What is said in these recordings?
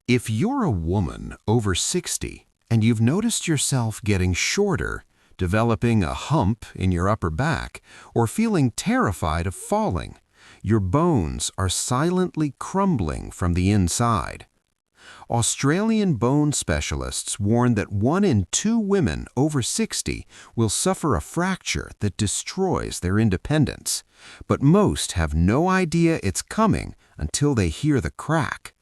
If you're a woman over 60 and you've noticed yourself getting shorter, developing a hump in your upper back, or feeling terrified of falling, your bones are silently crumbling from the inside. Australian bone specialists warn that 1 in 2 women over 60 will suffer a fracture that destroys their independence, but most have no idea it's coming until they hear the crack.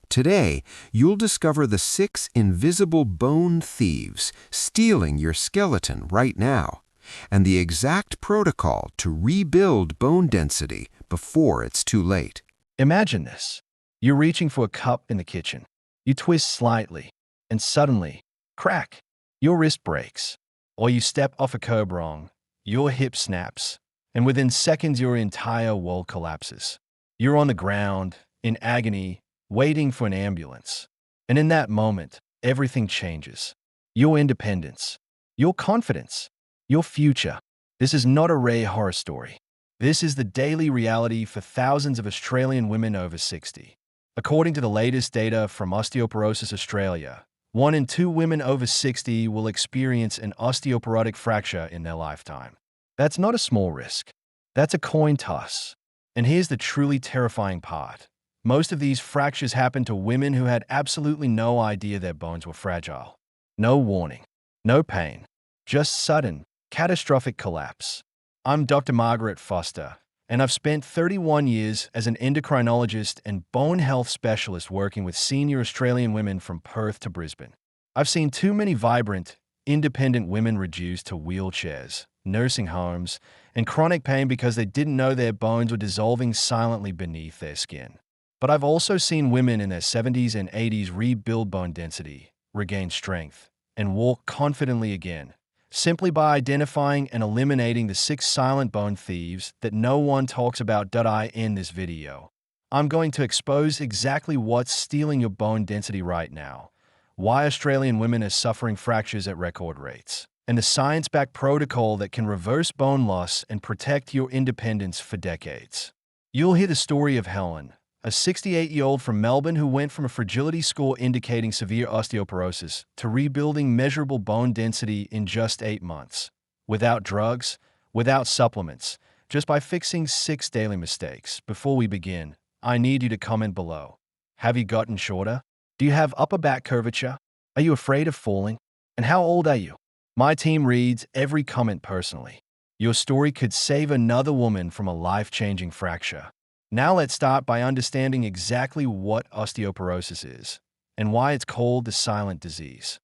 Today, you'll discover the 6 invisible bone thieves stealing your skeleton right now, and the exact protocol to rebuild bone density before it's too late. Imagine this. You're reaching for a cup in the kitchen. You twist slightly, and suddenly, crack, your wrist breaks. Or you step off a curb wrong, your hip snaps, and within seconds your entire world collapses. You're on the ground, in agony, waiting for an ambulance. And in that moment, everything changes. Your independence, your confidence, your future. This is not a rare horror story. This is the daily reality for thousands of Australian women over 60. According to the latest data from Osteoporosis Australia, 1 in 2 women over 60 will experience an osteoporotic fracture in their lifetime. That's not a small risk. That's a coin toss. And here's the truly terrifying part. Most of these fractures happen to women who had absolutely no idea their bones were fragile. No warning, no pain, just sudden, catastrophic collapse. I'm Dr. Margaret Foster, and I've spent 31 years as an endocrinologist and bone health specialist working with senior Australian women from Perth to Brisbane. I've seen too many vibrant, independent women reduced to wheelchairs, nursing homes, and chronic pain because they didn't know their bones were dissolving silently beneath their skin. But I've also seen women in their 70s and 80s rebuild bone density, regain strength, and walk confidently again, simply by identifying and eliminating the 6 silent bone thieves that no one talks about. In this video, I'm going to expose exactly what's stealing your bone density right now, why Australian women are suffering fractures at record rates, and the science-backed protocol that can reverse bone loss and protect your independence for decades. You'll hear the story of Helen, a 68-year-old from Melbourne who went from a fragility score indicating severe osteoporosis to rebuilding measurable bone density in just 8 months, without drugs, without supplements, just by fixing 6 daily mistakes. Before we begin, I need you to comment below. Have you gotten shorter? Do you have upper back curvature? Are you afraid of falling? And how old are you? My team reads every comment personally. Your story could save another woman from a life-changing fracture. Now let's start by understanding exactly what osteoporosis is and why it's called the silent disease.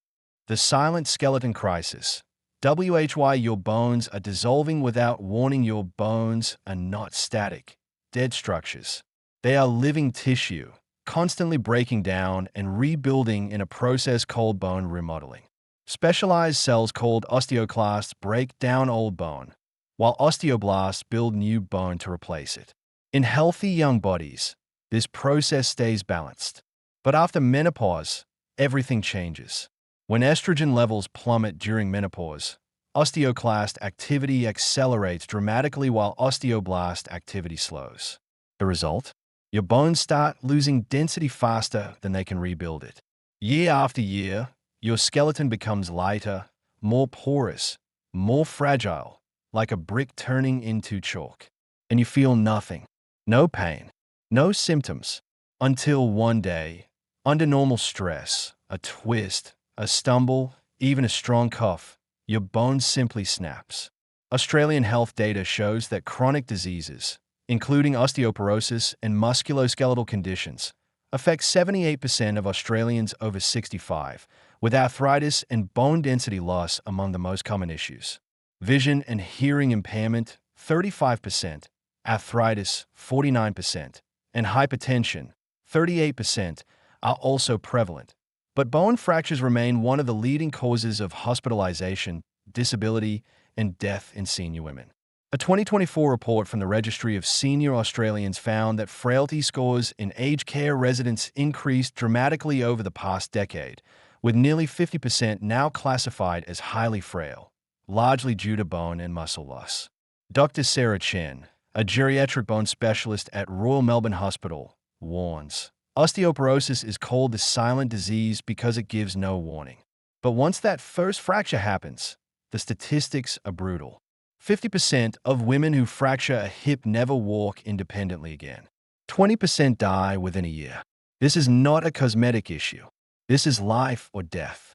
The silent skeleton crisis. WHY your bones are dissolving without warning. Your bones are not static, dead structures. They are living tissue, constantly breaking down and rebuilding in a process called bone remodeling. Specialized cells called osteoclasts break down old bone, while osteoblasts build new bone to replace it. In healthy young bodies, this process stays balanced. But after menopause, everything changes. When estrogen levels plummet during menopause, osteoclast activity accelerates dramatically while osteoblast activity slows. The result? Your bones start losing density faster than they can rebuild it. Year after year, your skeleton becomes lighter, more porous, more fragile, like a brick turning into chalk. And you feel nothing. No pain, no symptoms, until one day, under normal stress, a twist, a stumble, even a strong cough, your bone simply snaps. Australian health data shows that chronic diseases, including osteoporosis and musculoskeletal conditions, affect 78% of Australians over 65, with arthritis and bone density loss among the most common issues. Vision and hearing impairment, 35%, arthritis, 49%, and hypertension, 38%, are also prevalent. But bone fractures remain one of the leading causes of hospitalization, disability, and death in senior women. A 2024 report from the Registry of Senior Australians found that frailty scores in aged care residents increased dramatically over the past decade, with nearly 50% now classified as highly frail, largely due to bone and muscle loss. Dr. Sarah Chen, a geriatric bone specialist at Royal Melbourne Hospital, warns, Osteoporosis is called the silent disease because it gives no warning. But once that first fracture happens, the statistics are brutal. 50% of women who fracture a hip never walk independently again. 20% die within a year. This is not a cosmetic issue. This is life or death.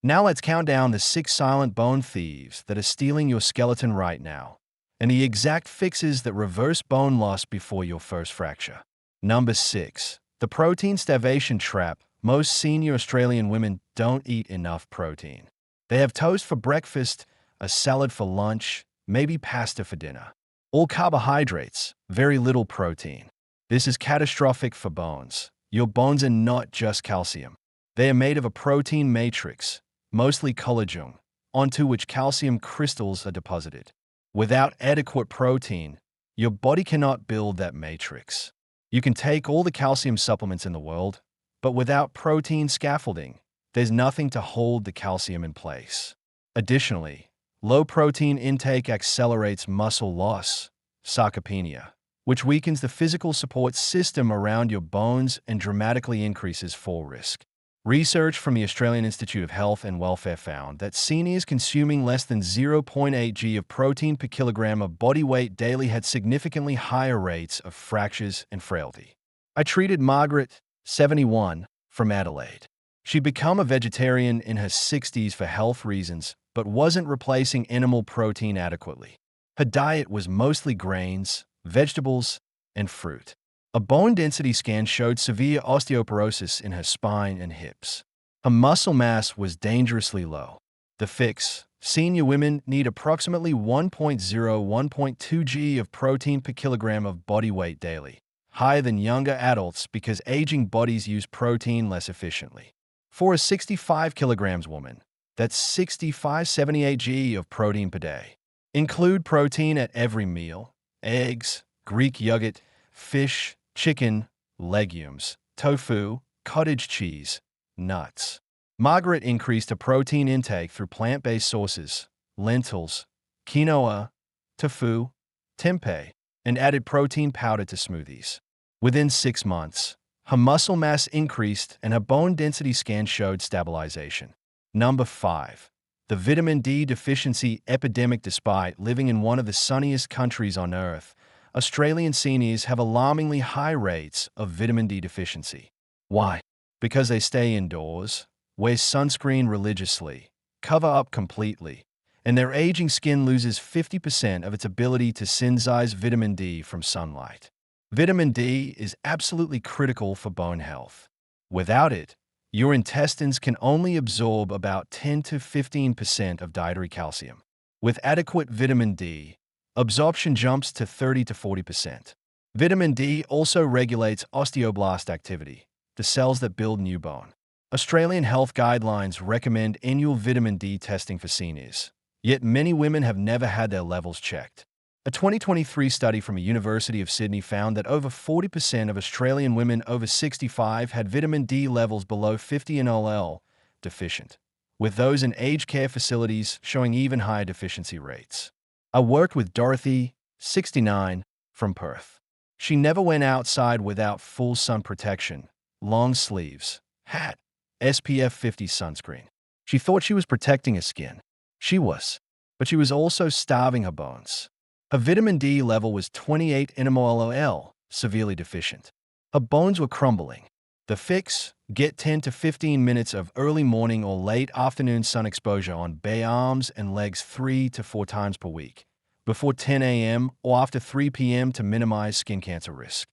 Now let's count down the 6 silent bone thieves that are stealing your skeleton right now, and the exact fixes that reverse bone loss before your first fracture. Number 6. The protein starvation trap. Most senior Australian women don't eat enough protein. They have toast for breakfast, a salad for lunch, maybe pasta for dinner. All carbohydrates, very little protein. This is catastrophic for bones. Your bones are not just calcium. They are made of a protein matrix, mostly collagen, onto which calcium crystals are deposited. Without adequate protein, your body cannot build that matrix. You can take all the calcium supplements in the world, but without protein scaffolding, there's nothing to hold the calcium in place. Additionally, low protein intake accelerates muscle loss, sarcopenia, which weakens the physical support system around your bones and dramatically increases fall risk. Research from the Australian Institute of Health and Welfare found that seniors consuming less than 0.8 g of protein per kilogram of body weight daily had significantly higher rates of fractures and frailty. I treated Margaret, 71, from Adelaide. She'd become a vegetarian in her 60s for health reasons, but wasn't replacing animal protein adequately. Her diet was mostly grains, vegetables, and fruit. A bone density scan showed severe osteoporosis in her spine and hips. Her muscle mass was dangerously low. The fix: senior women need approximately 1.0–1.2 g of protein per kilogram of body weight daily, higher than younger adults because aging bodies use protein less efficiently. For a 65 kilograms woman, that's 65–78 g of protein per day. Include protein at every meal: eggs, Greek yogurt, fish, chicken, legumes, tofu, cottage cheese, nuts. Margaret increased her protein intake through plant-based sources, lentils, quinoa, tofu, tempeh, and added protein powder to smoothies. Within 6 months, her muscle mass increased and her bone density scan showed stabilization. Number 5. The vitamin D deficiency epidemic. Despite living in one of the sunniest countries on Earth, Australian seniors have alarmingly high rates of vitamin D deficiency. Why? Because they stay indoors, wear sunscreen religiously, cover up completely, and their aging skin loses 50% of its ability to synthesize vitamin D from sunlight. Vitamin D is absolutely critical for bone health. Without it, your intestines can only absorb about 10–15% of dietary calcium. With adequate vitamin D, absorption jumps to 30–40%. Vitamin D also regulates osteoblast activity, the cells that build new bone. Australian health guidelines recommend annual vitamin D testing for seniors, yet many women have never had their levels checked. A 2023 study from the University of Sydney found that over 40% of Australian women over 65 had vitamin D levels below 50 nL deficient, with those in aged care facilities showing even higher deficiency rates. I worked with Dorothy, 69, from Perth. She never went outside without full sun protection, long sleeves, hat, SPF 50 sunscreen. She thought she was protecting her skin. She was, but she was also starving her bones. Her vitamin D level was 28 nmol, severely deficient. Her bones were crumbling. The fix: get 10–15 minutes of early morning or late afternoon sun exposure on bare arms and legs 3–4 times per week, before 10 a.m. or after 3 p.m. to minimize skin cancer risk.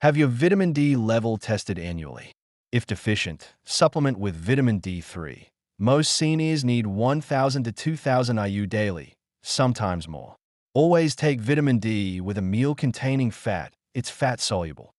Have your vitamin D level tested annually. If deficient, supplement with vitamin D3. Most seniors need 1,000–2,000 IU daily, sometimes more. Always take vitamin D with a meal containing fat. It's fat-soluble.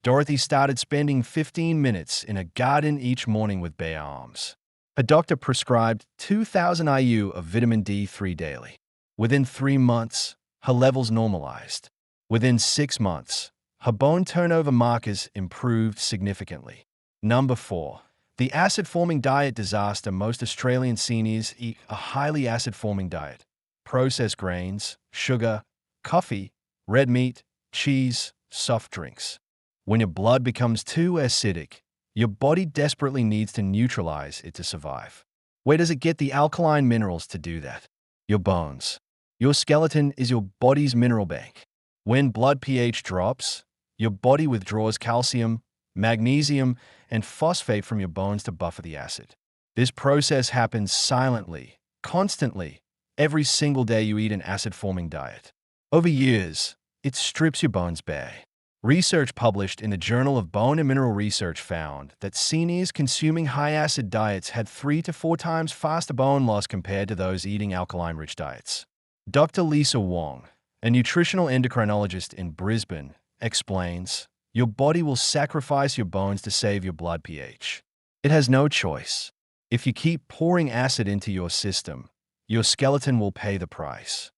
Dorothy started spending 15 minutes in a garden each morning with bare arms. Her doctor prescribed 2,000 IU of vitamin D3 daily. Within 3 months, her levels normalized. Within 6 months, her bone turnover markers improved significantly. Number 4. The acid-forming diet disaster. Most Australian seniors eat a highly acid-forming diet. Processed grains, sugar, coffee, red meat, cheese, soft drinks. When your blood becomes too acidic, your body desperately needs to neutralize it to survive. Where does it get the alkaline minerals to do that? Your bones. Your skeleton is your body's mineral bank. When blood pH drops, your body withdraws calcium, magnesium, and phosphate from your bones to buffer the acid. This process happens silently, constantly, every single day you eat an acid-forming diet. Over years, it strips your bones bare. Research published in the Journal of Bone and Mineral Research found that seniors consuming high-acid diets had 3 to 4 times faster bone loss compared to those eating alkaline-rich diets. Dr. Lisa Wong, a nutritional endocrinologist in Brisbane, explains, your body will sacrifice your bones to save your blood pH. It has no choice. If you keep pouring acid into your system, your skeleton will pay the price.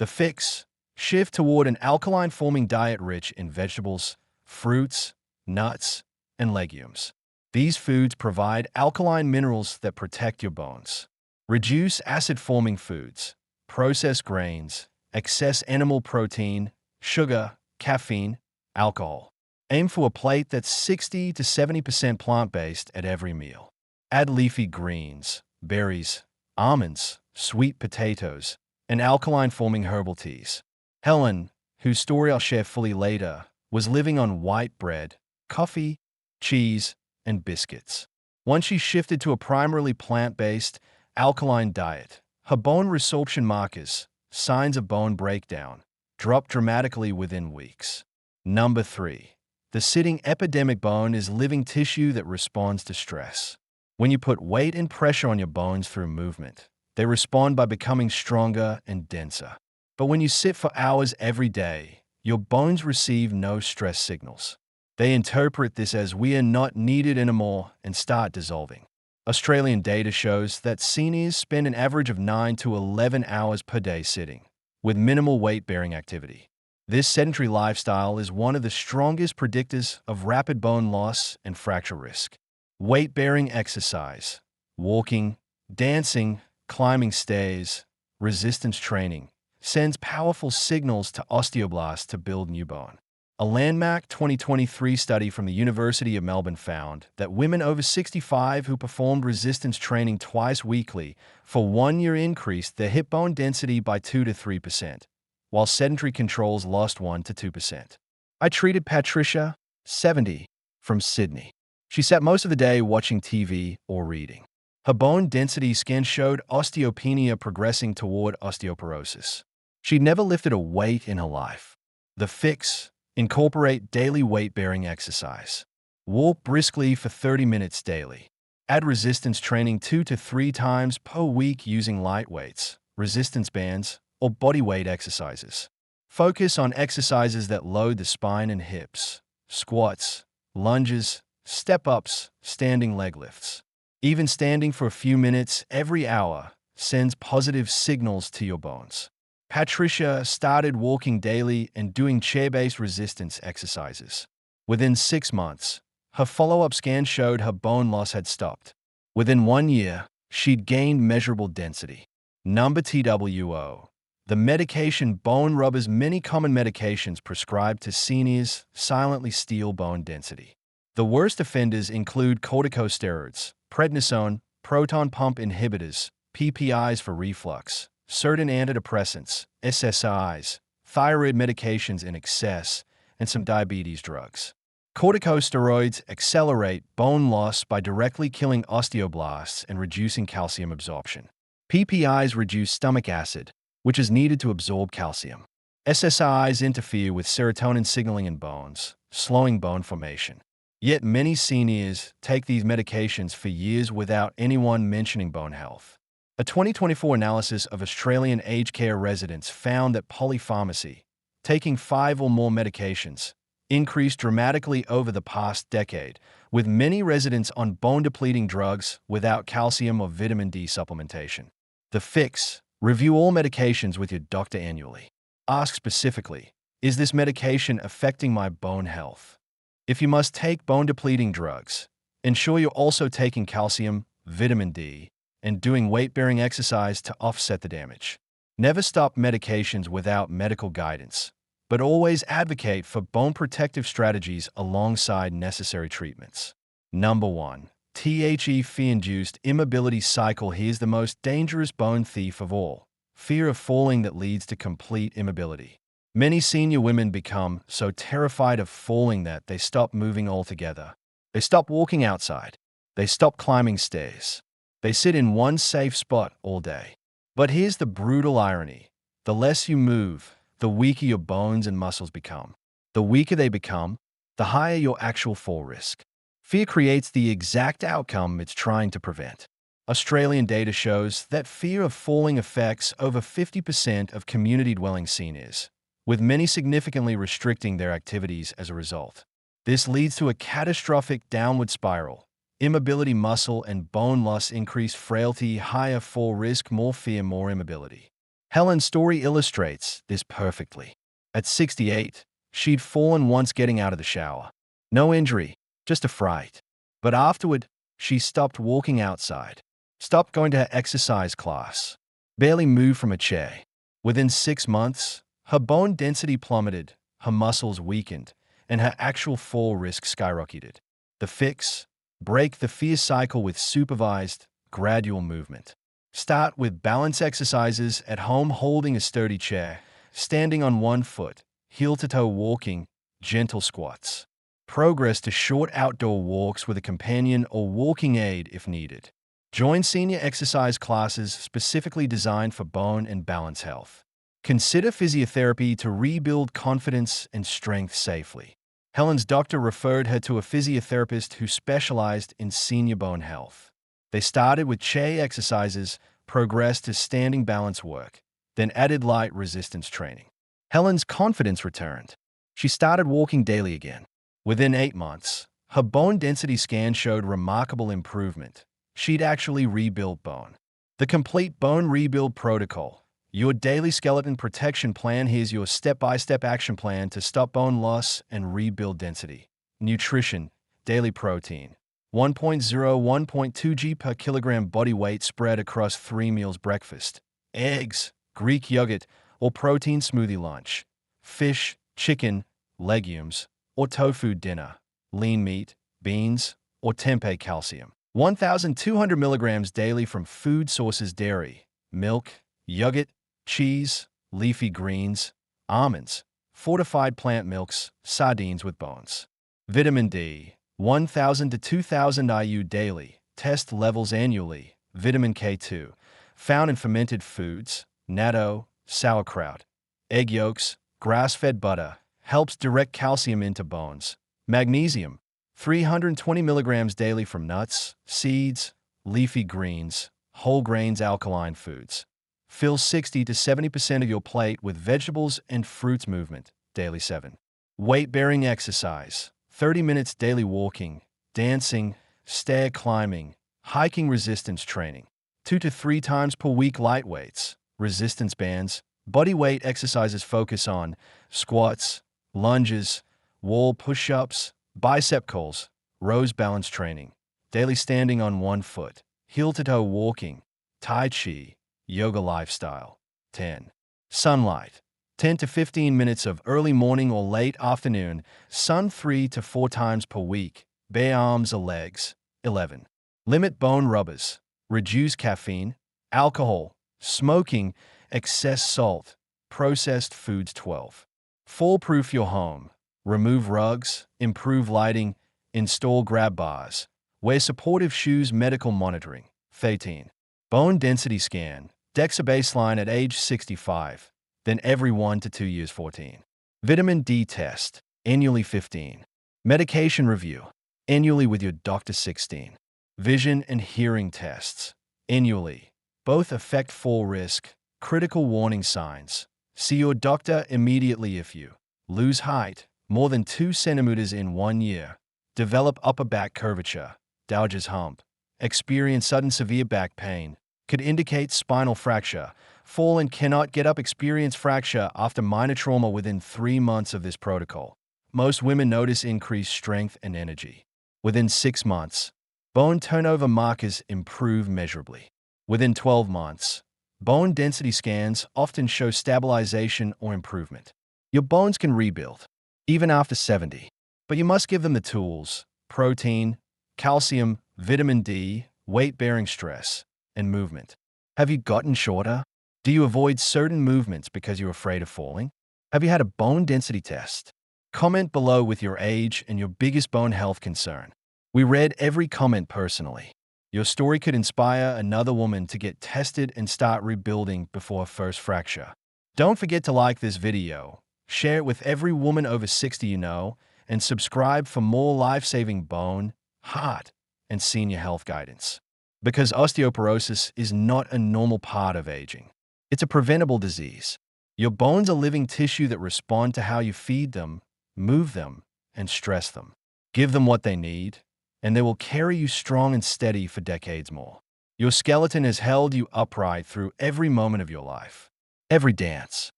The fix: shift toward an alkaline-forming diet rich in vegetables, fruits, nuts, and legumes. These foods provide alkaline minerals that protect your bones. Reduce acid-forming foods, processed grains, excess animal protein, sugar, caffeine, alcohol. Aim for a plate that's 60 to 70% plant-based at every meal. Add leafy greens, berries, almonds, sweet potatoes, and alkaline-forming herbal teas. Helen, whose story I'll share fully later, was living on white bread, coffee, cheese, and biscuits. Once she shifted to a primarily plant-based, alkaline diet, her bone resorption markers, signs of bone breakdown, dropped dramatically within weeks. Number 3. The sitting epidemic bone is living tissue that responds to stress. When you put weight and pressure on your bones through movement, they respond by becoming stronger and denser. But when you sit for hours every day, your bones receive no stress signals. They interpret this as we are not needed anymore and start dissolving. Australian data shows that seniors spend an average of 9 to 11 hours per day sitting, with minimal weight-bearing activity. This sedentary lifestyle is one of the strongest predictors of rapid bone loss and fracture risk. Weight-bearing exercise, walking, dancing, climbing stairs, resistance training, sends powerful signals to osteoblasts to build new bone. A landmark 2023 study from the University of Melbourne found that women over 65 who performed resistance training twice weekly for 1 year increased their hip bone density by 2 to 3%, while sedentary controls lost 1 to 2%. I treated Patricia, 70, from Sydney. She sat most of the day watching TV or reading. Her bone density scan showed osteopenia progressing toward osteoporosis. She'd never lifted a weight in her life. The fix: incorporate daily weight-bearing exercise. Walk briskly for 30 minutes daily. Add resistance training 2 to 3 times per week using light weights, resistance bands, or body weight exercises. Focus on exercises that load the spine and hips: squats, lunges, step-ups, standing leg lifts. Even standing for a few minutes every hour sends positive signals to your bones. Patricia started walking daily and doing chair-based resistance exercises. Within 6 months, her follow-up scan showed her bone loss had stopped. Within 1 year, she'd gained measurable density. Number TWO. The medication bone rubbers. Many common medications prescribed to seniors silently steal bone density. The worst offenders include corticosteroids, prednisone, proton pump inhibitors, PPIs for reflux, certain antidepressants, SSRIs, thyroid medications in excess, and some diabetes drugs. Corticosteroids accelerate bone loss by directly killing osteoblasts and reducing calcium absorption. PPIs reduce stomach acid, which is needed to absorb calcium. SSRIs interfere with serotonin signaling in bones, slowing bone formation. Yet many seniors take these medications for years without anyone mentioning bone health. A 2024 analysis of Australian aged care residents found that polypharmacy, taking 5 or more medications, increased dramatically over the past decade, with many residents on bone-depleting drugs without calcium or vitamin D supplementation. The fix: review all medications with your doctor annually. Ask specifically, is this medication affecting my bone health? If you must take bone-depleting drugs, ensure you're also taking calcium, vitamin D, and doing weight-bearing exercise to offset the damage. Never stop medications without medical guidance. but always advocate for bone protective strategies alongside necessary treatments. Number 1. Fear-induced immobility cycle. Here's the most dangerous bone thief of all. Fear of falling that leads to complete immobility. Many senior women become so terrified of falling that they stop moving altogether. They stop walking outside. They stop climbing stairs. They sit in one safe spot all day. But here's the brutal irony. The less you move, the weaker your bones and muscles become. The weaker they become, the higher your actual fall risk. Fear creates the exact outcome it's trying to prevent. Australian data shows that fear of falling affects over 50% of community-dwelling seniors, with many significantly restricting their activities as a result. This leads to a catastrophic downward spiral. Immobility, muscle and bone loss, increased frailty, higher fall risk, more fear, more immobility. Helen's story illustrates this perfectly. At 68, she'd fallen once getting out of the shower. No injury, just a fright. But afterward, she stopped walking outside, stopped going to her exercise class, barely moved from a chair. Within 6 months, her bone density plummeted, her muscles weakened, and her actual fall risk skyrocketed. The fix? Break the fear cycle with supervised, gradual movement. Start with balance exercises at home, holding a sturdy chair, standing on one foot, heel-to-toe walking, gentle squats. Progress to short outdoor walks with a companion or walking aid if needed. Join senior exercise classes specifically designed for bone and balance health. Consider physiotherapy to rebuild confidence and strength safely. Helen's doctor referred her to a physiotherapist who specialized in senior bone health. They started with chair exercises, progressed to standing balance work, then added light resistance training. Helen's confidence returned. She started walking daily again. Within 8 months, her bone density scan showed remarkable improvement. She'd actually rebuilt bone. The complete bone rebuild protocol. Your daily skeleton protection plan. Here's your step-by-step action plan to stop bone loss and rebuild density. Nutrition, daily protein. 1.0–1.2 g per kilogram body weight spread across 3 meals: breakfast, eggs, Greek yogurt, or protein smoothie lunch, fish, chicken, legumes, or tofu dinner, lean meat, beans, or tempeh. Calcium. 1,200 milligrams daily from food sources: dairy, milk, yogurt, cheese, leafy greens, almonds, fortified plant milks, sardines with bones. Vitamin D, 1,000 to 2,000 IU daily. Test levels annually. Vitamin K2, found in fermented foods, natto, sauerkraut, egg yolks, grass-fed butter, helps direct calcium into bones. Magnesium, 320 milligrams daily from nuts, seeds, leafy greens, whole grains, alkaline foods. Fill 60 to 70% of your plate with vegetables and fruits. Movement, daily 7. Weight-bearing exercise, 30 minutes daily walking, dancing, stair climbing, hiking. Resistance training, 2 to 3 times per week. Light weights, resistance bands, body weight exercises focus on squats, lunges, wall push-ups, bicep curls, rows. Balance training, daily standing on one foot, heel-to-toe walking, tai chi, yoga. Lifestyle, 10. Sunlight, 10 to 15 minutes of early morning or late afternoon sun 3 to 4 times per week. Bare arms or legs, 11. Limit bone rubbers, reduce caffeine, alcohol, smoking, excess salt, processed foods. 12. Fall-proof your home, remove rugs, improve lighting, install grab bars, wear supportive shoes. Medical monitoring, 13. Bone density scan, DEXA baseline at age 65, then every 1 to 2 years. 14. Vitamin D test, annually. 15. Medication review, annually with your doctor. 16. Vision and hearing tests, annually. Both affect fall risk. Critical warning signs. See your doctor immediately if you lose height more than 2 centimeters in 1 year, develop upper back curvature, Dowger's hump, experience sudden severe back pain, could indicate spinal fracture, fall and cannot get up, experience fracture after minor trauma within 3 months of this protocol. Most women notice increased strength and energy. Within 6 months, bone turnover markers improve measurably. Within 12 months, bone density scans often show stabilization or improvement. Your bones can rebuild, even after 70, but you must give them the tools: protein, calcium, vitamin D, weight-bearing stress, and movement. Have you gotten shorter? Do you avoid certain movements because you're afraid of falling? Have you had a bone density test? Comment below with your age and your biggest bone health concern. We read every comment personally. Your story could inspire another woman to get tested and start rebuilding before her first fracture. Don't forget to like this video, share it with every woman over 60 you know, and subscribe for more life-saving bone, heart, and senior health guidance. Because osteoporosis is not a normal part of aging. It's a preventable disease. Your bones are living tissue that respond to how you feed them, move them, and stress them. Give them what they need, and they will carry you strong and steady for decades more. Your skeleton has held you upright through every moment of your life. Every dance,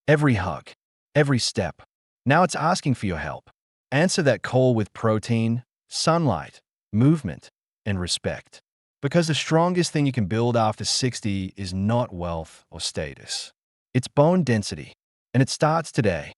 every hug, every step. Now it's asking for your help. Answer that call with protein, sunlight, movement, and respect. Because the strongest thing you can build after 60 is not wealth or status. It's bone density, and it starts today.